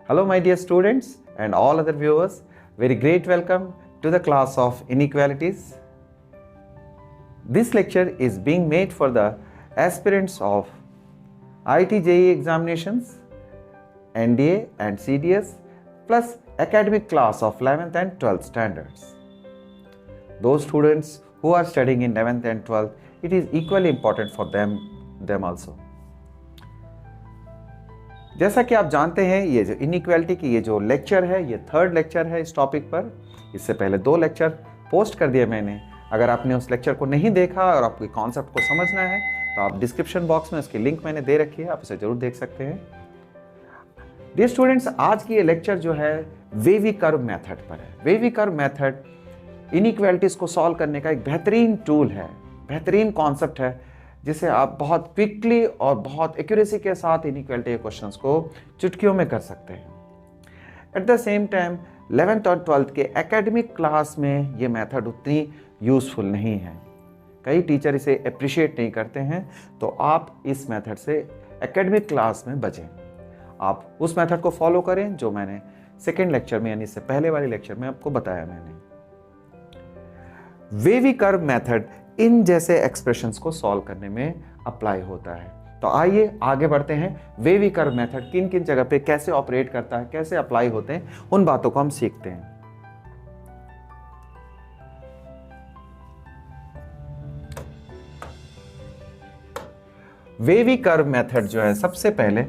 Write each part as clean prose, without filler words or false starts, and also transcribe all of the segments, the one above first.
Hello my dear students and all other viewers, very great welcome to the class of inequalities. This lecture is being made for the aspirants of IIT JEE examinations, NDA and CDS plus academic class of 11th and 12th standards. Those students who are studying in 11th and 12th, it is equally important for them also. जैसा कि आप जानते हैं ये जो inequality की ये जो लेक्चर है ये थर्ड लेक्चर है इस टॉपिक पर। इससे पहले 2 लेक्चर पोस्ट कर दिए मैंने। अगर आपने उस लेक्चर को नहीं देखा और आपको कॉन्सेप्ट को समझना है तो आप डिस्क्रिप्शन बॉक्स में उसकी लिंक मैंने दे रखी है, आप उसे जरूर देख सकते हैं। डियर स्टूडेंट्स, आज की ये लेक्चर जो है वेवी कर्व मेथड पर है। वेवी कर्व मेथड इनइक्वालिटीज को सॉल्व करने का एक बेहतरीन टूल है, बेहतरीन कॉन्सेप्ट है जिसे आप बहुत क्विकली और बहुत एक्यूरेसी के साथ इनइक्वालिटी के क्वेश्चंस को चुटकियों में कर सकते हैं। Eight the same time 11th और 12th के एकेडमिक क्लास में ये मेथड उतनी यूज़फुल नहीं है। कई टीचर इसे अप्रिशिएट नहीं करते हैं, तो आप इस मेथड से एकेडमिक क्लास में बचें। आप उस मेथड को फॉलो करें जो मैंने सेकेंड लेक्चर में यानी इससे पहले वाले लेक्चर में आपको बताया मैंने। वेवी कर्व मेथड इन जैसे एक्सप्रेशंस को सॉल्व करने में अप्लाई होता है। तो आइए आगे बढ़ते हैं। वेवी कर्व मेथड किन किन जगह पे कैसे ऑपरेट करता है, कैसे अप्लाई होते हैं, उन बातों को हम सीखते हैं। वेवी कर्व मेथड जो है सबसे पहले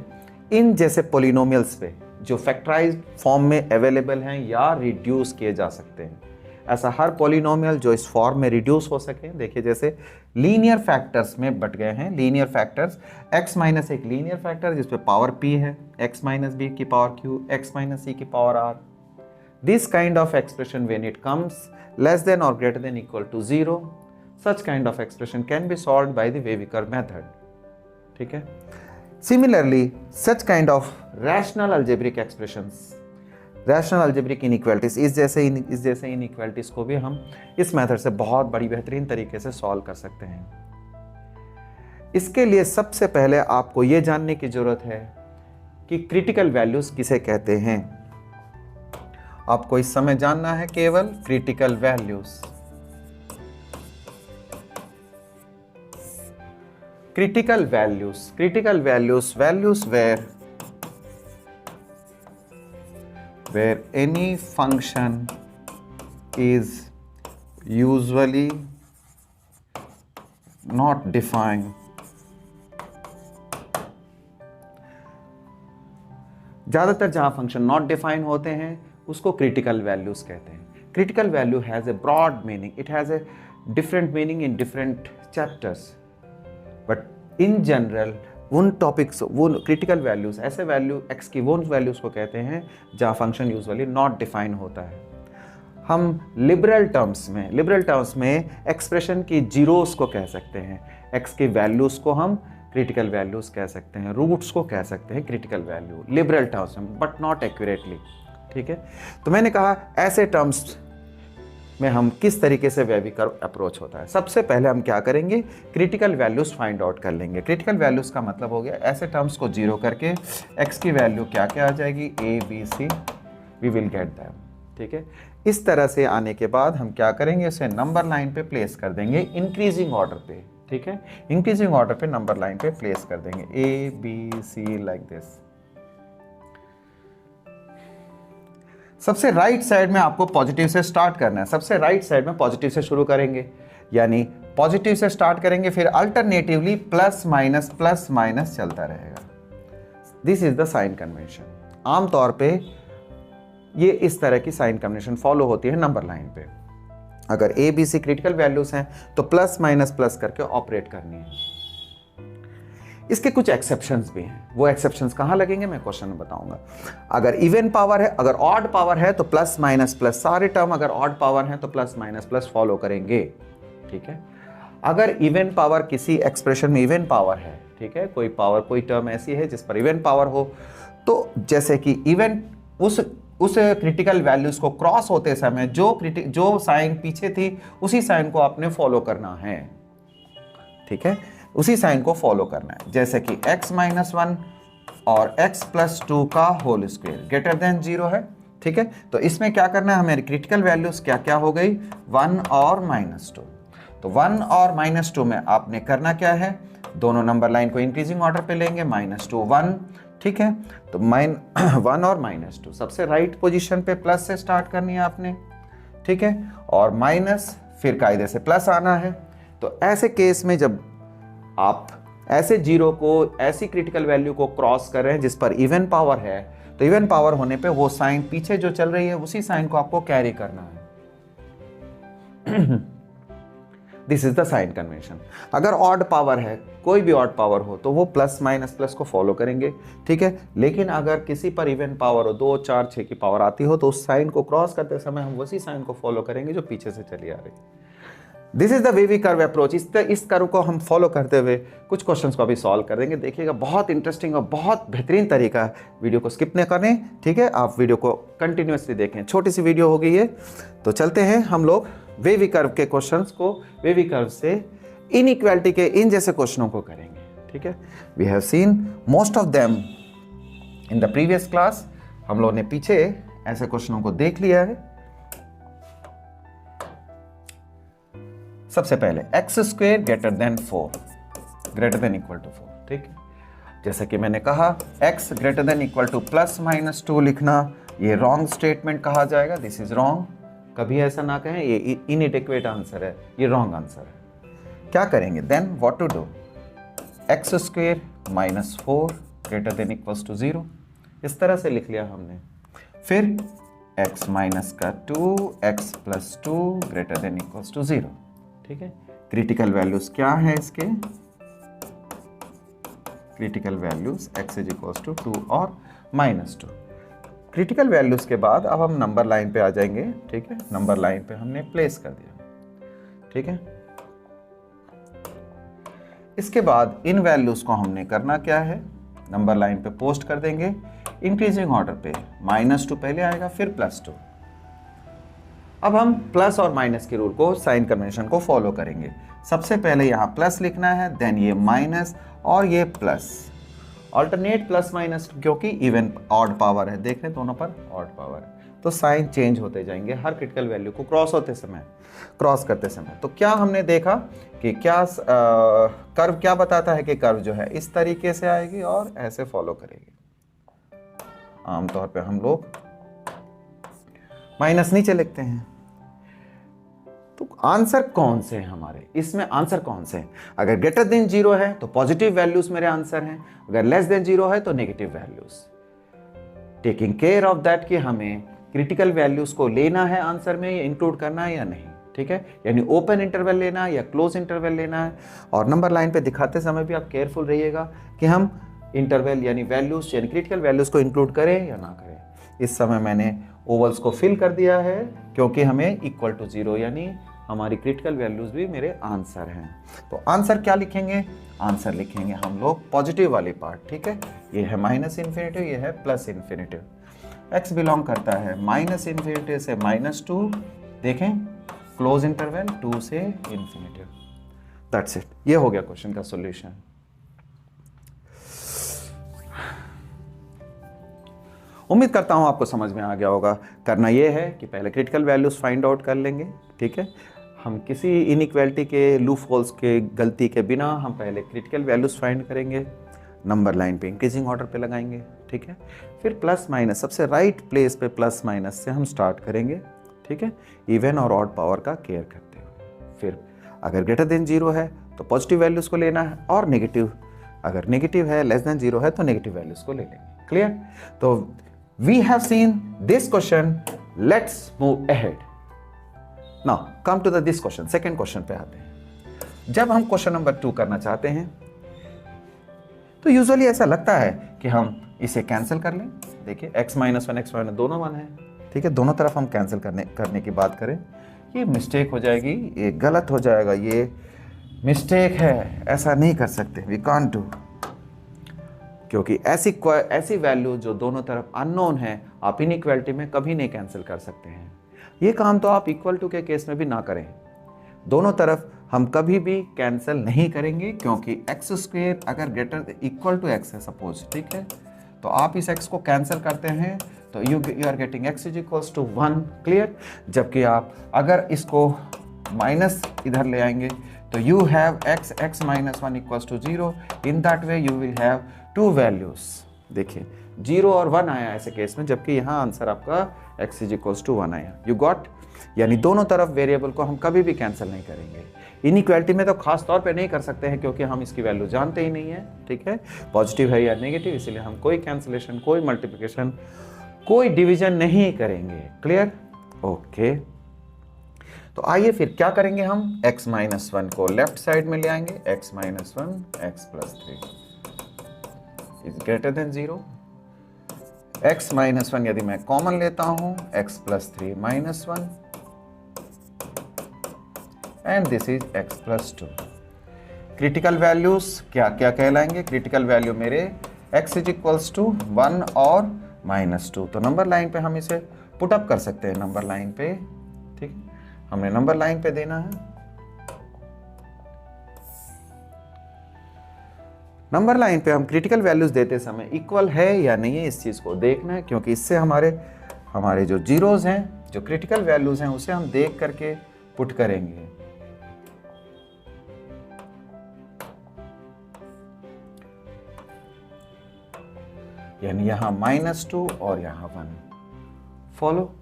इन जैसे पॉलिनोमियल्स पे जो फैक्टराइज्ड फॉर्म में अवेलेबल हैं या रिड्यूस किए जा सकते हैं, ऐसा हर पॉलिनोमियल जो इस फॉर्म में रिड्यूस हो सके। देखिए जैसे लीनियर फैक्टर्स में बट गए हैं। लीनियर फैक्टर्स x माइनस एक लीनियर फैक्टर जिस पे पावर p है, x माइनस b की power q, x minus c की power r। This kind of expression when it comes less than और greater than equal to 0, such kind of expression can be solved by the wavy curve method. ठीक है। Similarly such kind of rational algebraic expressions, rational algebraic inequalities, इस जैसे inequalities को भी हम इस method से बहुत बड़ी बेहतरीन तरीके से सॉल्व कर सकते हैं। इसके लिए सबसे पहले आपको यह जानने की जरूरत है कि क्रिटिकल वैल्यूज किसे कहते हैं। आपको इस समय जानना है केवल critical values. Critical values where any function is usually not defined, ज़्यादातर जहाँ फंक्शन नॉट डिफाइन होते हैं उसको क्रिटिकल वैल्यूज कहते हैं। Critical value has a broad meaning, it has a different meaning in different chapters, but in general उन topics, वो critical values, ऐसे वैल्यू x की वो वैल्यूज को कहते हैं जहाँ फंक्शन यूजुअली नॉट डिफाइन होता है। हम लिबरल टर्म्स में एक्सप्रेशन की जीरोस को कह सकते हैं, x की वैल्यूज को हम क्रिटिकल वैल्यूज कह सकते हैं, रूट्स को कह सकते हैं क्रिटिकल वैल्यू लिबरल टर्म्स में, बट नॉट एक्यूरेटली। ठीक है। तो मैंने कहा ऐसे टर्म्स में हम किस तरीके से वेवी कर्व अप्रोच होता है। सबसे पहले हम क्या करेंगे, क्रिटिकल वैल्यूज फाइंड आउट कर लेंगे। क्रिटिकल वैल्यूज का मतलब हो गया ऐसे टर्म्स को जीरो करके x की वैल्यू क्या क्या आ जाएगी, a b c, we will get them. ठीक है। इस तरह से आने के बाद हम क्या करेंगे, उसे नंबर लाइन पे प्लेस कर देंगे इंक्रीजिंग ऑर्डर पे। ठीक है। इंक्रीजिंग ऑर्डर पे नंबर लाइन पे प्लेस कर देंगे a b c like this. सबसे राइट साइड में आपको पॉजिटिव से स्टार्ट करना है। सबसे राइट साइड में पॉजिटिव से शुरू करेंगे, यानी पॉजिटिव से स्टार्ट करेंगे, फिर अल्टरनेटिवली प्लस माइनस चलता रहेगा। This is the sign convention. आमतौर पे ये इस तरह की साइन कन्वेंशन फॉलो होती है नंबर लाइन पे। अगर A B C critical values हैं तो प्लस माइनस प्लस करके ऑपरेट करनी है। इसके कुछ एक्सेप्शंस भी हैं। वो एक्सेप्शंस कहाँ लगेंगे मैं क्वेश्चन में बताऊंगा। अगर इवन पावर है, अगर ऑड पावर है तो प्लस माइनस प्लस, सारे टर्म अगर ऑड पावर हैं तो प्लस माइनस प्लस फॉलो करेंगे। ठीक है। अगर इवन पावर किसी एक्सप्रेशन में इवन पावर है, ठीक है, कोई टर्म ऐसी है जिस पर इवन पावर हो, तो जैसे कि इवन उस क्रिटिकल वैल्यूज को क्रॉस होते समय जो साइन पीछे थी उसी साइन को आपने फॉलो करना है। ठीक है, उसी साइन को फॉलो करना है। जैसे कि x-1 और x प्लस 2 का होल स्क्वायर ग्रेटर देन 0 है। ठीक है, तो इसमें क्या करना है, हमारी क्रिटिकल वैल्यूज क्या क्या हो गई, 1 और -2। तो 1 और -2 में आपने करना क्या है, दोनों नंबर लाइन को इंक्रीजिंग ऑर्डर पे लेंगे, -2 1। ठीक है, तो 1 और -2 सबसे राइट पोजीशन पे प्लस से स्टार्ट करनी है आपने। ठीक है, और माइनस फिर कायदे से प्लस आना है। तो ऐसे केस में जब आप ऐसे जीरो को, ऐसी क्रिटिकल वैल्यू को क्रॉस कर रहे हैं जिस पर इवन पावर है, तो इवन पावर होने पे वो साइन पीछे जो चल रही है उसी साइन को आपको कैरी करना है। This is the sign convention. अगर ऑड पावर है, कोई भी ऑड पावर हो, तो वो प्लस माइनस प्लस को फॉलो करेंगे। ठीक है, लेकिन अगर किसी पर इवन पावर हो, 2 4 6 की पावर आती हो, तो उस साइन को क्रॉस करते समय हम उसी साइन को फॉलो करेंगे जो पीछे से चली आ रही है। This is the wavy curve approach. इस कर्व को हम फॉलो करते हुए कुछ क्वेश्चंस को अभी सॉल्व कर देंगे। देखिएगा, बहुत इंटरेस्टिंग और बहुत बेहतरीन तरीका है। वीडियो को स्किप न करें। ठीक है, आप वीडियो को कंटिन्यूसली देखें। छोटी सी वीडियो होगी ये। तो चलते हैं हम लोग वे वी कर्व के क्वेश्चंस को, वे वी कर्व से इनइक्वालिटी के इन जैसे क्वेश्चनों को करेंगे। ठीक है, we have seen most of them in the previous class. हम लोगों ने पीछे ऐसे क्वेश्चनों को देख लिया है। सबसे पहले x square greater than 4, greater than equal to 4। ठीक है, जैसा कि मैंने कहा, x greater than equal to +-2 लिखना ये रॉन्ग स्टेटमेंट कहा जाएगा। This is wrong. कभी ऐसा ना कहें ये इनएडिक्वेट आंसर है, ये रॉन्ग आंसर है। क्या करेंगे then, what to do, x square -4 greater than equals to 0, इस तरह से लिख लिया हमने। फिर x माइनस का 2, x plus 2 greater than equals to 0। ठीक है, क्रिटिकल वैल्यूज क्या है इसके, critical values x is equals to 2 और -2। क्रिटिकल वैल्यूज के बाद अब हम नंबर लाइन पे आ जाएंगे। ठीक है, नंबर लाइन पे हमने प्लेस कर दिया। ठीक है, इसके बाद इन वैल्यूज को हमने करना क्या है, नंबर लाइन पे पोस्ट कर देंगे इंक्रीजिंग ऑर्डर पे। -2 पहले आएगा, फिर +2। अब हम प्लस और माइनस के रूल को, साइन कन्वेंशन को फॉलो करेंगे। सबसे पहले यहाँ प्लस लिखना है, देन ये माइनस और ये प्लस, ऑल्टरनेट प्लस माइनस, क्योंकि इवन ऑड पावर है, देख रहे हैं दोनों पर ऑड पावर है, तो साइन चेंज होते जाएंगे हर क्रिटिकल वैल्यू को क्रॉस करते समय। तो क्या हमने देखा कि क्या कर्व क्या बताता है कि कर्व जो है इस तरीके से आएगी और ऐसे फॉलो करेगी। आमतौर पे हम लोग माइनस नीचे लिखते हैं। तो आंसर कौन से हैं हमारे, इसमें आंसर कौन से हैं? अगर ग्रेटर देन 0 है तो पॉजिटिव वैल्यूज मेरे आंसर हैं, अगर लेस देन 0 है तो negative values. Taking care of that कि हमें क्रिटिकल वैल्यूज को लेना है आंसर में, या इंक्लूड करना है या नहीं। ठीक है, यानी ओपन इंटरवल लेना है या क्लोज इंटरवल लेना है। और नंबर लाइन पे दिखाते समय भी आप केयरफुल रहिएगा कि हम इंटरवल यानी वैल्यूज यानी क्रिटिकल वैल्यूज को इंक्लूड करें या ना करें। इस समय मैंने ओवल्स को फिल कर दिया है क्योंकि हमें इक्वल टू 0 यानी हमारी क्रिटिकल वैल्यूज भी मेरे आंसर हैं। तो आंसर क्या लिखेंगे, आंसर लिखेंगे हम लोग पॉजिटिव वाली पार्ट। ठीक है, ये है -∞, ये है +∞। x बिलोंग करता है -∞ से -2, देखें क्लोज इंटरवल 2 से ∞। दैट्स इट, ये हो गया क्वेश्चन का सॉल्यूशन। उम्मीद करता हूं आपको समझ में आ गया होगा। करना यह है कि पहले क्रिटिकल वैल्यूज फाइंड आउट कर लेंगे। ठीक है, हम किसी इनइक्वालिटी के लूप होल्स के गलती के बिना हम पहले क्रिटिकल वैल्यूज फाइंड करेंगे, नंबर लाइन पे इंक्रीजिंग ऑर्डर पे लगाएंगे। ठीक है, फिर प्लस माइनस, सबसे राइट प्लेस पे प्लस माइनस से हम स्टार्ट करेंगे। ठीक है, इवन और ऑड पावर का केयर करते हुए। फिर अगर ग्रेटर देन 0 है तो पॉजिटिव वैल्यूज को लेना है, और नेगेटिव, अगर नेगेटिव है लेस देन 0 है तो नेगेटिव वैल्यूज को ले लेंगे। क्लियर? तो we have seen this question. Let's move ahead. Now come to this question. Second question पे आते हैं। जब हम क्वेश्चन नंबर 2 करना चाहते हैं तो यूजुअली ऐसा लगता है कि हम इसे कैंसिल कर लें। देखिए x -1 x -1 दोनों 1 है। ठीक है, दोनों तरफ हम कैंसिल करने की बात करें, ये मिस्टेक हो जाएगी, ये गलत हो जाएगा, ये मिस्टेक है, ऐसा नहीं कर सकते। वी कांट डू, क्योंकि ऐसी वैल्यू जो दोनों तरफ अननोन है आप इनइक्वालिटी में कभी नहीं कैंसिल कर सकते हैं। ये काम तो आप इक्वल टू के केस में भी ना करें। दोनों तरफ हम कभी भी कैंसिल नहीं करेंगे, क्योंकि एक्स स्क्वेयर अगर ग्रेटर इक्वल टू एक्स है सपोज, ठीक है, तो आप इस एक्स को कैंसिल करते हैं तो you are getting X is equals to 1, clear. जबकि आप अगर इसको माइनस इधर ले आएंगे तो you have X minus 1 equals to 0। In that way you will have two values. देखिए 0 और 1 आया ऐसे केस में, जबकि यहाँ आंसर आपका एक्स इज इक्वल्स टू 1 आया। यू गॉट, यानी दोनों तरफ वेरिएबल को हम कभी भी कैंसिल नहीं करेंगे। इनइक्वालिटी में तो खास तौर पे नहीं कर सकते हैं, क्योंकि हम इसकी वैल्यू जानते ही नहीं है, ठीक है, पॉजिटिव है या नेगेटिव, इसलिए हम कोई कैंसिलेशन, कोई मल्टीप्लिकेशन, कोई डिवीजन नहीं करेंगे, क्लियर, ओके। तो आइए फिर क्या करेंगे, हम x माइनस 1 को लेफ्ट साइड में ले आएंगे, x minus 1 x plus 3 is greater than 0। x minus 1 यदि मैं कॉमन लेता हूं, x plus 3 minus 1 and this is x plus 2। Critical values क्या क्या कहलाएंगे, क्रिटिकल वैल्यू मेरे x इज इक्वल्स टू 1 और -2। तो नंबर लाइन पे हम इसे पुट अप कर सकते हैं, नंबर लाइन पे, ठीक, हमने नंबर लाइन पे देना है। नंबर लाइन पे हम क्रिटिकल वैल्यूज देते समय इक्वल है या नहीं है इस चीज को देखना है, क्योंकि इससे हमारे जो जीरोज हैं, जो क्रिटिकल वैल्यूज हैं, उसे हम देख करके पुट करेंगे। यानी यहां -2 और यहां 1, फॉलो।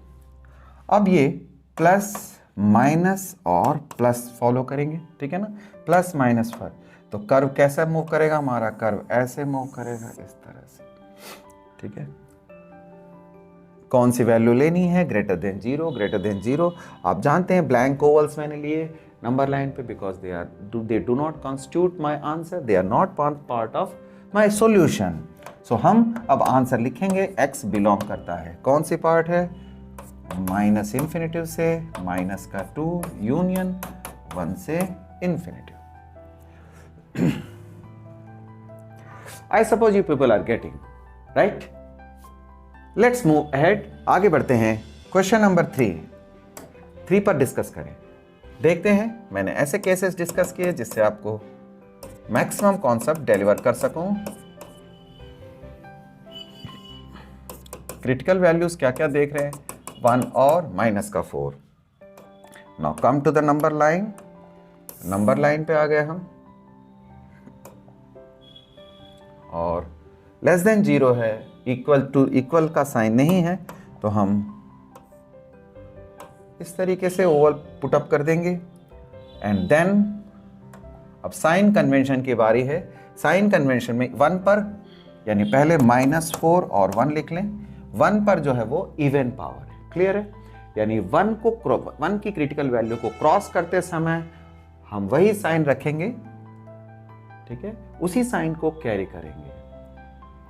अब ये प्लस माइनस और प्लस फॉलो करेंगे, ठीक है ना, प्लस माइनस पर। तो कर्व कैसा मूव करेगा, हमारा कर्व ऐसे मूव करेगा, इस तरह से, ठीक है। कौन सी वैल्यू लेनी है, ग्रेटर देन 0, ग्रेटर देन 0। आप जानते हैं ब्लैंक ओवल्स मैंने लिए नंबर लाइन पे, because they do not constitute my answer, they are not part of my solution. So हम अब आंसर लिखेंगे, x बिलोंग करता है, कौन सी पार्ट है, माइनस इन्फिनिटिव से माइनस का 2 यूनियन 1 से infinitive. I suppose you people are getting, right? Let's move ahead. आगे बढ़ते हैं, क्वेश्चन नंबर 3 पर डिस्कस करें। देखते हैं, मैंने ऐसे केसेस डिस्कस किए जिससे आपको मैक्सिमम कॉन्सेप्ट डिलीवर कर सकूं। क्रिटिकल वैल्यूज क्या क्या देख रहे हैं, 1 और -4। Now come to the number line. Number line पे आ गए हम, और लेस देन 0 है, इक्वल का साइन नहीं है, तो हम इस तरीके से ओवल पुट अप कर देंगे। एंड देन अब साइन कन्वेंशन की बारी है। साइन कन्वेंशन में 1 पर, यानी पहले -4 और 1 लिख लें, 1 पर जो है वो इवन पावर है, क्लियर है, यानी 1 की क्रिटिकल वैल्यू को क्रॉस करते समय हम वही साइन रखेंगे, ठीक है, उसी साइन को कैरी करेंगे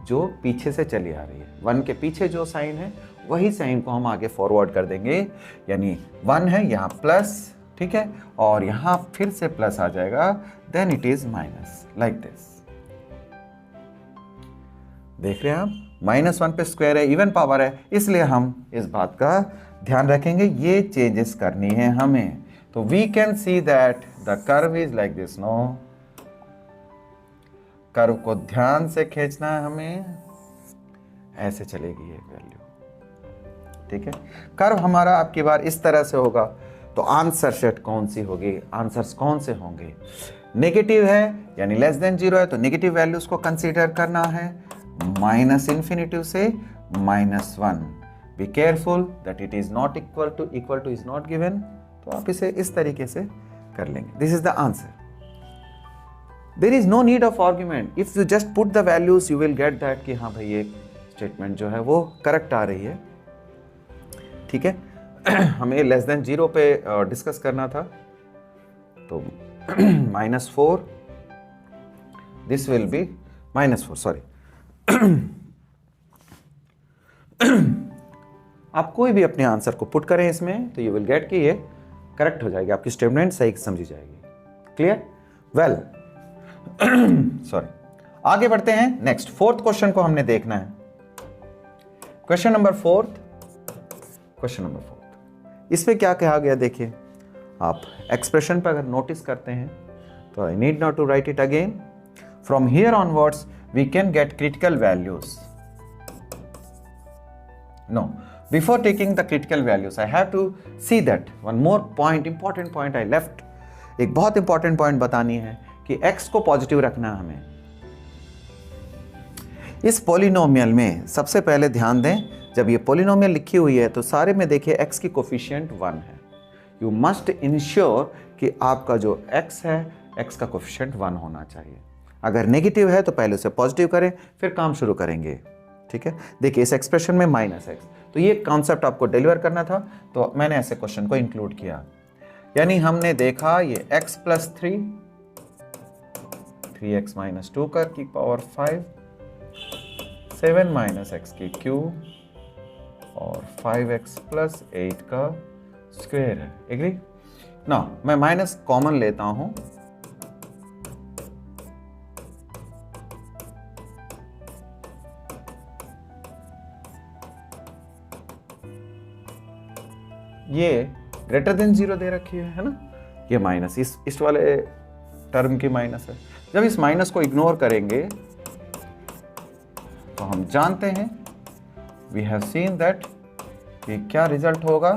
जो पीछे से चली आ रही है। 1 के पीछे जो साइन है वही साइन को हम आगे फॉरवर्ड कर देंगे, यानी 1 है यहाँ प्लस, ठीक है, और यहाँ फिर से प्लस आ जाएगा, then it is minus, like this. देख रहे हैं आप, -1 पे स्क्वायर है, इवन पावर है, इसलिए हम इस बात का ध्यान रखेंगे, ये चेंजेस करनी है हमें। तो we can see that the curve is like this, no, curve को ध्यान से खींचना है हमें, ऐसे चलेगी ये वैल्यू, ठीक है। कर्व हमारा आपकी बार इस तरह से होगा, तो आंसर सेट कौन सी होगी, आंसर्स कौन से होंगे, नेगेटिव है यानी लेस देन 0 है, तो नेगेटिव वैल्यूज को कंसीडर करना है, -∞ से -1। Be careful that it is not equal to is not given, तो आप इसे इस तरीके से कर लेंगे। This is the answer. There is no need of argument, if you just put the values you will get that कि हाँ भाई ये स्टेटमेंट जो है वो करेक्ट आ रही है, ठीक है। हमें लेस देन 0 पे डिस्कस करना था, तो -4, दिस विल बी -4, सॉरी। आप कोई भी अपने आंसर को पुट करें इसमें, तो यू विल गेट कि ये करेक्ट हो जाएगी, आपकी स्टेटमेंट सही समझी जाएगी, क्लियर, वेल। सॉरी, आगे बढ़ते हैं। नेक्स्ट 4th क्वेश्चन को हमने देखना है। क्वेश्चन नंबर 4, इसमें क्या कहा गया देखिए, आप एक्सप्रेशन पर अगर नोटिस करते हैं तो I need not to write it again. From here onwards we can get critical values. No, before taking the critical values, I have to see that one more point, important point I left. एक बहुत important point बतानी है कि x को positive रखना है हमें. इस पोलिनोमियल में सबसे पहले ध्यान दें, जब ये पोलिनोमियल लिखी हुई है तो सारे में देखिए x की कोफिशिएंट 1 है. यू मस्ट इंश्योर कि आपका जो x है x का कोफिशिएंट 1 होना चाहिए. अगर नेगेटिव है तो पहले उसे पॉजिटिव करें, फिर काम शुरू करेंगे. ठीक है, देखिए इस एक्सप्रेशन में -x, तो ये कॉन्सेप्ट आपको डिलीवर करना था, तो मैंने ऐसे क्वेश्चन को इंक्लूड किया. यानी हमने देखा ये x + 3, 3x - 2 का की पावर 5, 7 - x³ और 5x + 8 का स्क्वायर है. एग्री? ना मैं माइनस कॉमन लेता हूं, ये ग्रेटर देन 0 दे रखी है ना, ये माइनस इस वाले टर्म की माइनस है. जब इस माइनस को इग्नोर करेंगे तो हम जानते हैं, वी हैव सीन दैट कि क्या रिजल्ट होगा,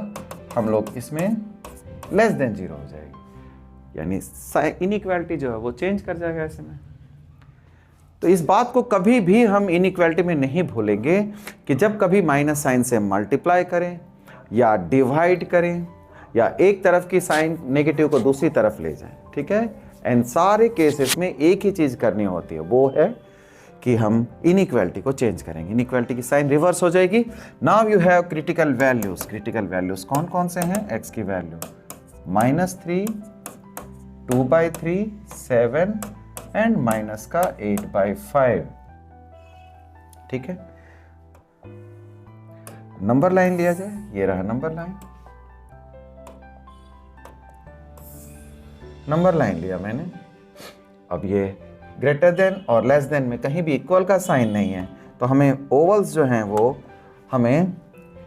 हम लोग इसमें लेस देन 0 हो जाएगी, यानी इनइक्वालिटी जो है वो चेंज कर जाएगा ऐसे में. तो इस बात को कभी भी हम इनइक्वालिटी में नहीं भूलेंगे कि जब कभी माइनस साइन से मल्टीप्लाई करें या डिवाइड करें या एक तरफ की साइन नेगेटिव को दूसरी तरफ ले जाएं, ठीक है, एंड सारे केसेस में एक ही चीज करनी होती है, वो है कि हम इनइक्वालिटी को चेंज करेंगे. इनइक्वालिटी की साइन रिवर्स हो जाएगी. Now you have critical values. Critical values कौन कौन से हैं? x की वैल्यू -3, 2/3, 7 एंड माइनस का 8/5. ठीक है, नंबर लाइन लिया जाए, ये रहा नंबर लाइन. नंबर लाइन लिया मैंने. अब ये ग्रेटर देन और लेस देन में कहीं भी इक्वल का साइन नहीं है, तो हमें ओवल्स जो हैं वो हमें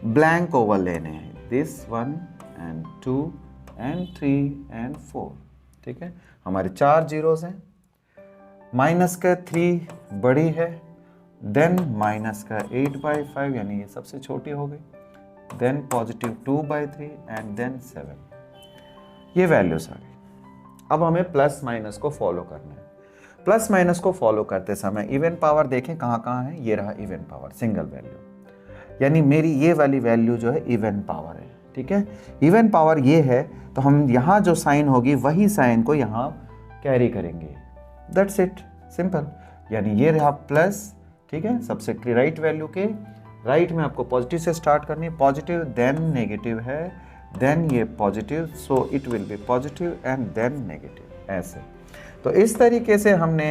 ब्लैंक ओवल लेने हैं. This 1 and 2 and 3 and 4. ठीक है, हमारे 4 जीरोस हैं. माइनस का 3 बड़ी है, देन माइनस का 8/5 यानी ये सबसे छोटी हो गई, देन पॉजिटिव 2/3 एंड देन 7. ये वैल्यूज आ गई. अब हमें प्लस माइनस को फॉलो करना है. प्लस माइनस को फॉलो करते समय इवन पावर देखें कहाँ कहाँ है. ये रहा इवन पावर, सिंगल वैल्यू, यानी मेरी ये वाली वैल्यू जो है इवन पावर है. ठीक है, इवन पावर ये है, तो हम यहाँ जो साइन होगी वही साइन को यहाँ कैरी करेंगे. That's it, simple. यानी ये रहा प्लस. ठीक है, सबसे राइट वैल्यू के राइट में आपको पॉजिटिव से स्टार्ट करनी है. पॉजिटिव देन नेगेटिव है, देन ये positive, so it will be positive and then negative, ऐसे. तो इस तरीके से हमने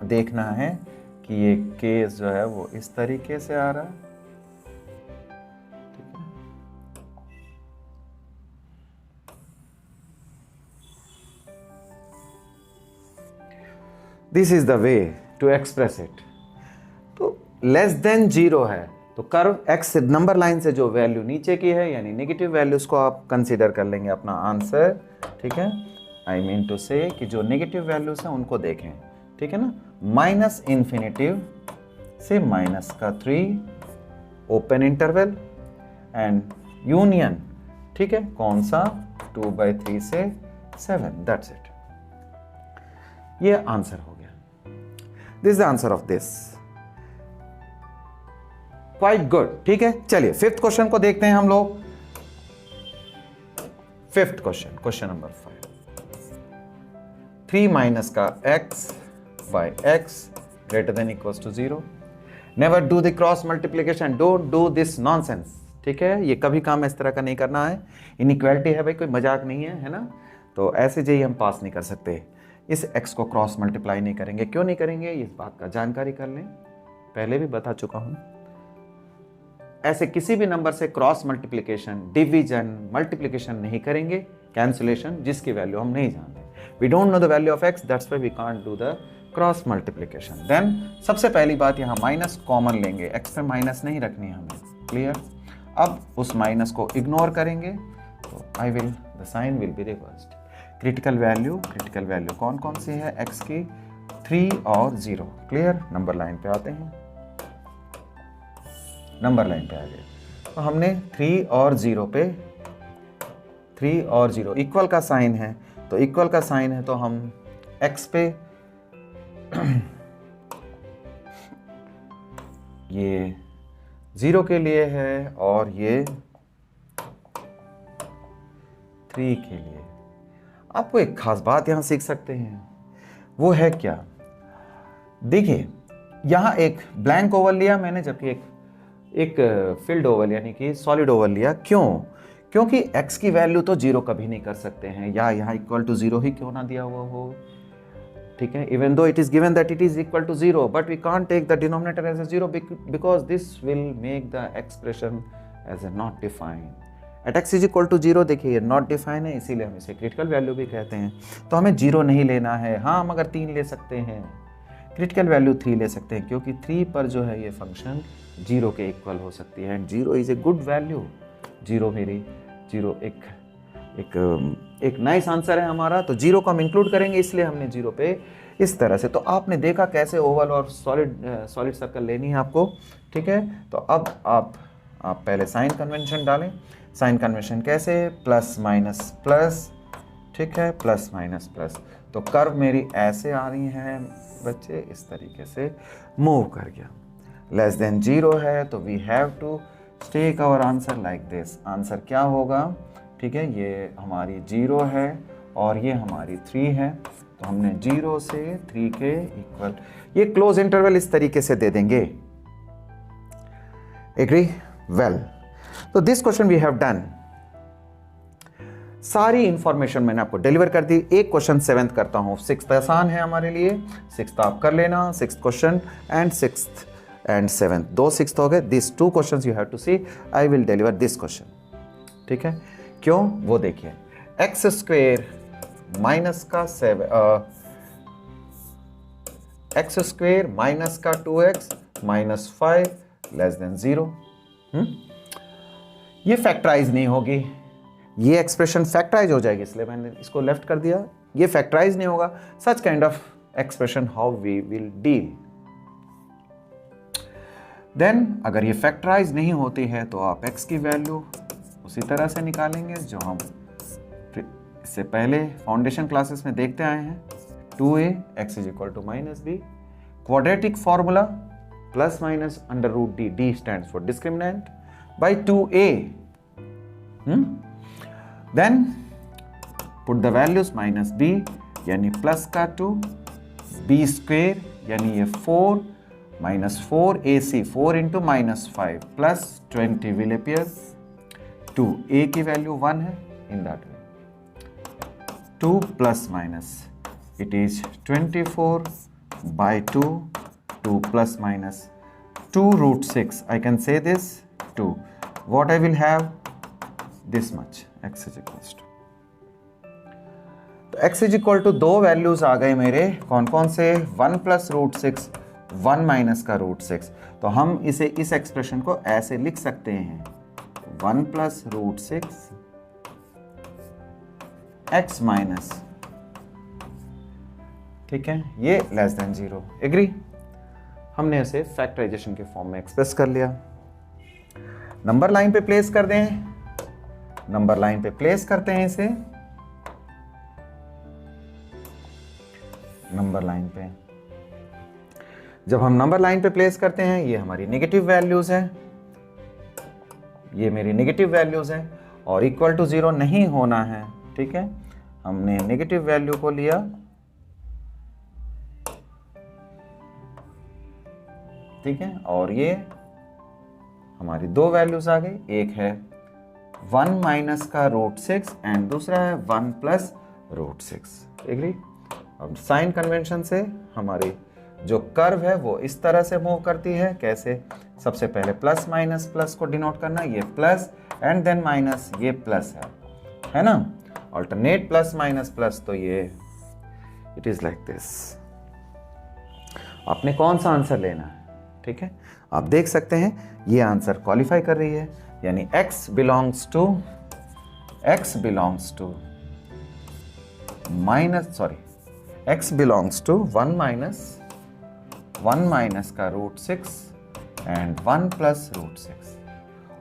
देखना है कि ये केस जो है वो इस तरीके से आ रहा है. This is the way to express it. तो लेस देन 0 है तो कर्व x नंबर लाइन से जो वैल्यू नीचे की है यानी नेगेटिव वैल्यूज को आप कंसीडर कर लेंगे अपना आंसर. ठीक है, आई मीन टू से कि जो नेगेटिव वैल्यूज हैं उनको देखें. ठीक है ना, माइनस इन्फिनिटिव से -3 ओपन इंटरवल एंड यूनियन. ठीक है, कौन सा? 2/3 से 7. दैट्स इट, ये आंसर हो गया. This is the answer of this. Quite good. ठीक है, चलिए फिफ्थ क्वेश्चन को देखते हैं हम लोग. Fifth question, question number 5. 3 minus का x/x greater than equals to 0. Never do the cross multiplication. Don't do this nonsense. ठीक है, ये कभी काम इस तरह का नहीं करना है. इनइक्वालिटी है भाई, कोई मजाक नहीं है, है ना. तो ऐसे जी हम पास नहीं कर सकते. इस x को क्रॉस मल्टीप्लाई नहीं करेंगे. क्यों नहीं करेंगे, इस बात का जानकारी कर लें, पहले भी बता चुका हूं. ऐसे किसी भी नंबर से क्रॉस मल्टीप्लिकेशन, डिवीजन, मल्टीप्लिकेशन नहीं करेंगे, कैंसिलेशन, जिसकी वैल्यू हम नहीं जानते. We don't know the value of x, that's why we can't do the cross multiplication. Then सबसे पहली बात, यहाँ माइनस कॉमन लेंगे. x में माइनस नहीं रखनी है हमें. क्लियर. अब उस माइनस को इग्नोर करेंगे, तो I will the sign will be reversed. Critical value कौन कौन सी है x की, 3 और 0। क्लियर। नंबर लाइन पे आते हैं, नंबर लाइन पे आ गए। तो हमने 3 और 0 पे, 3 और 0 इक्वल का साइन है, तो इक्वल का साइन है तो हम x पे ये 0 के लिए है और ये 3 के लिए। आपको एक खास बात यहां सीख सकते हैं, वो है क्या, देखिए यहां एक ब्लैंक ओवल लिया मैंने, जबकि एक फिल्ड ओवल यानी कि सॉलिड ओवल लिया। क्यों? क्योंकि x की वैल्यू तो 0 कभी नहीं कर सकते हैं, या यहाँ इक्वल टू 0 ही क्यों ना दिया हुआ हो, ठीक है। Even though it is given that it is equal to 0, but we can't take the denominator as a 0 because this will make the expression as a not defined. At x is equal to 0, देखिए ये not define है, इसीलिए हम इसे critical value भी कहते हैं। तो हमें 0 नहीं लेना है, हाँ हम अगर 3 ले सकते हैं, क्रिटिकल वैल्यू 3 ले सकते हैं, क्योंकि 3 पर जो है ये फंक्शन 0 के इक्वल हो सकती है, and 0 is a good value. 0 एक नाइस आंसर है हमारा, तो 0 को हम इंक्लूड करेंगे, इसलिए हमने 0 पे इस तरह से। तो आपने देखा कैसे ओवल और सॉलिड सर्कल लेनी है आपको, ठीक है। तो अब आप पहले साइन कन्वेंशन डालें। साइन कन्वेंशन कैसे, प्लस माइनस प्लस, ठीक है, प्लस माइनस प्लस। तो कर्व मेरी ऐसे आ रही है बच्चे, इस तरीके से मूव कर गया। लेस देन 0 है तो we have to take our answer like this. Answer क्या होगा, ठीक है, ये हमारी 0 है और ये हमारी 3 है, तो हमने 0 से 3 के इक्वल ये क्लोज इंटरवल इस तरीके से दे देंगे। एग्री? वेल, तो this question we have done. सारी इंफॉर्मेशन मैंने आपको डिलीवर कर दी। एक क्वेश्चन 7th करता हूं, 6th आसान है हमारे लिए, 6th आप कर लेना, 6th question and 6th and 7th, 2 6th हो गए। This 2 questions you have to see, I will deliver this question, ठीक है। क्यों, वो देखिए, एक्स स्क्वेयर माइनस का 2x माइनस 5 लेस देन 0। ये फैक्टराइज नहीं होगी, ये एक्सप्रेशन फैक्टराइज हो जाएगी, इसलिए मैंने इसको लेफ्ट कर दिया। ये फैक्टराइज नहीं होगा। Such kind of expression how we will deal. Then अगर ये फैक्टराइज नहीं होती है तो आप x की वैल्यू उसी तरह से निकालेंगे जो हम इससे पहले फाउंडेशन क्लासेस में देखते आए हैं। 2a x is equal to minus B, quadratic formula plus minus under root D, D stands for discriminant, by 2a। Then put the values, minus b यानी प्लस का 2, b स्क्वेयर यानी ये 4 minus 4 ac, 4 into minus 5 plus 20 will appear 2, a की value 1 है, in that way 2 plus minus it is 24 by 2, 2 plus minus 2 root 6, I can say this 2. What I will have? This much, x is equals to, तो x is equal to 2 values आ गए मेरे, कौन कौन से, 1 plus root 6, 1 minus का root 6। तो हम इसे इस एक्सप्रेशन को ऐसे लिख सकते हैं, 1 प्लस रूट 6 x माइनस, ठीक है, ये लेस देन 0। एग्री? हमने इसे फैक्टराइजेशन के फॉर्म में एक्सप्रेस कर लिया। नंबर लाइन पे प्लेस कर दें, नंबर लाइन पे प्लेस करते हैं इसे, नंबर लाइन पे। जब हम नंबर लाइन पे प्लेस करते हैं, ये हमारी नेगेटिव वैल्यूज हैं, ये मेरी नेगेटिव वैल्यूज हैं और इक्वल टू 0 नहीं होना है, ठीक है। हमने नेगेटिव वैल्यू को लिया, ठीक है, और ये हमारी 2 वैल्यूज आ गई, एक है 1 माइनस का रूट 6 एंड दूसरा है 1 प्लस रूट 6। एग्री? अब साइन कन्वेंशन से हमारी जो कर्व है वो इस तरह से मूव करती है। कैसे? सबसे पहले प्लस माइनस प्लस को डिनोट करना, ये प्लस एंड देन माइनस, ये प्लस है ना, ऑल्टरनेट प्लस माइनस प्लस, तो ये इट इज लाइक दिस। आपने कौन सा आंसर लेना है, ठीक है, आप देख सकते हैं ये आंसर क्वालिफाई कर रही है, यानी x belongs to x belongs to x belongs to 1 minus का √6 and 1 plus √6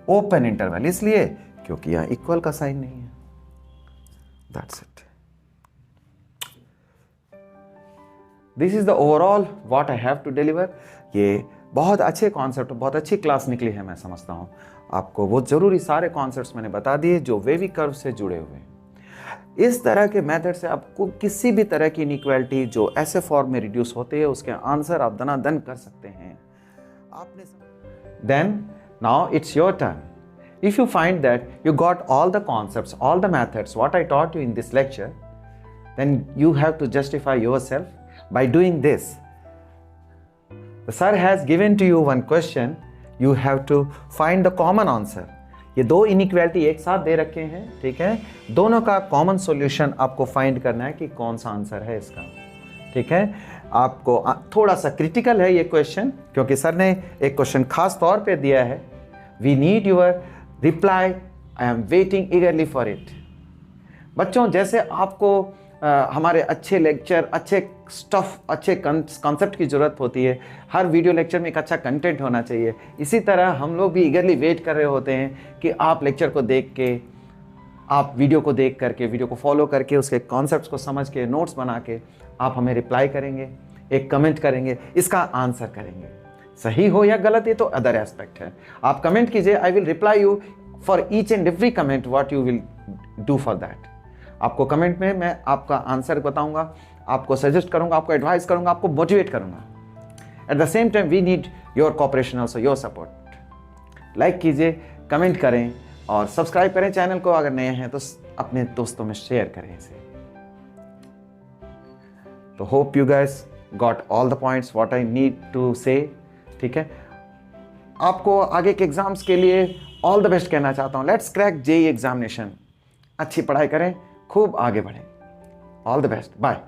ओपन इंटरवल, इसलिए क्योंकि यहां इक्वल का साइन नहीं है। That's it. This is the overall what I have to deliver. ये बहुत अच्छे कॉन्सेप्ट, बहुत अच्छी क्लास निकली है, मैं समझता हूँ। आपको वो जरूरी सारे कॉन्सेप्ट्स मैंने बता दिए जो वेवी कर्व से जुड़े हुए हैं। इस तरह के मेथड से आपको किसी भी तरह की इनइक्वालिटी जो ऐसे फॉर्म में रिड्यूस होती है उसके आंसर आप दनादन कर सकते हैं। आपने then now it's your turn. If you find that you got all the concepts, all the methods, what I taught you in this lecture, then you have to justify yourself by doing this. The sir has given to you one question, you have to find the common answer. ये दो inequality एक साथ दे रखे हैं, ठीक है? दोनों का common solution आपको find करना है कि कौन सा आंसर है इसका, ठीक है? आपको थोड़ा सा critical है ये question, क्योंकि सर ने एक question खास तौर पे दिया है। We need your reply, I am waiting eagerly for it. बच्चों, जैसे आपको हमारे अच्छे लेक्चर, अच्छे स्टफ, अच्छे कॉन्सेप्ट की ज़रूरत होती है, हर वीडियो लेक्चर में एक अच्छा कंटेंट होना चाहिए, इसी तरह हम लोग भी ईगरली वेट कर रहे होते हैं कि आप लेक्चर को देख के, आप वीडियो को देख करके, वीडियो को फॉलो करके, उसके कॉन्सेप्ट्स को समझ के, नोट्स बना के आप हमें रिप्लाई करेंगे, एक कमेंट करेंगे, इसका आंसर करेंगे। सही हो या गलत ये तो अदर एस्पेक्ट है। आप कमेंट कीजिए, I will reply you for each and every comment what you will do for that. आपको कमेंट में मैं आपका आंसर बताऊंगा, आपको सजेस्ट करूंगा, आपको एडवाइस करूंगा, आपको मोटिवेट करूंगा। At the same time we need your cooperation also, your support. Like कीजिए, कमेंट करें और सब्सक्राइब करें चैनल को। अगर नए हैं तो अपने दोस्तों में शेयर करें इसे। तो hope you guys got all the points what I need to say, ठीक है? आपको आगे के एग्जाम्स के लिए ऑल द बेस्ट कहना चाहता हूँ। Let's crack JEE examination. अच्छी पढ़ाई करें, खूब आगे बढ़ें। All the best, bye.